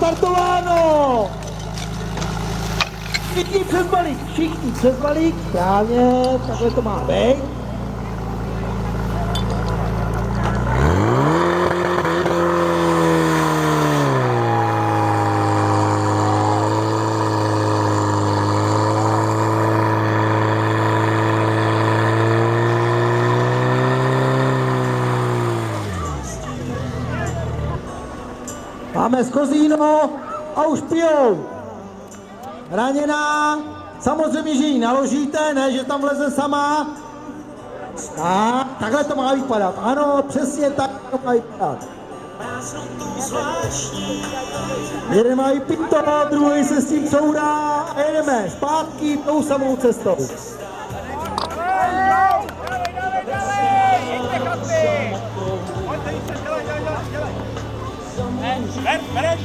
nastartováno! Všichni přes balík, správně, takhle to má být. Máme skozíno a už pijou. Raněná, samozřejmě, že ji naložíte, ne, že tam vleze sama. A takhle to má vypadat. Ano, přesně tak to má vypadat. Jeden má vypito, druhý se s tím courá a jedeme zpátky tou samou cestou. Bereš!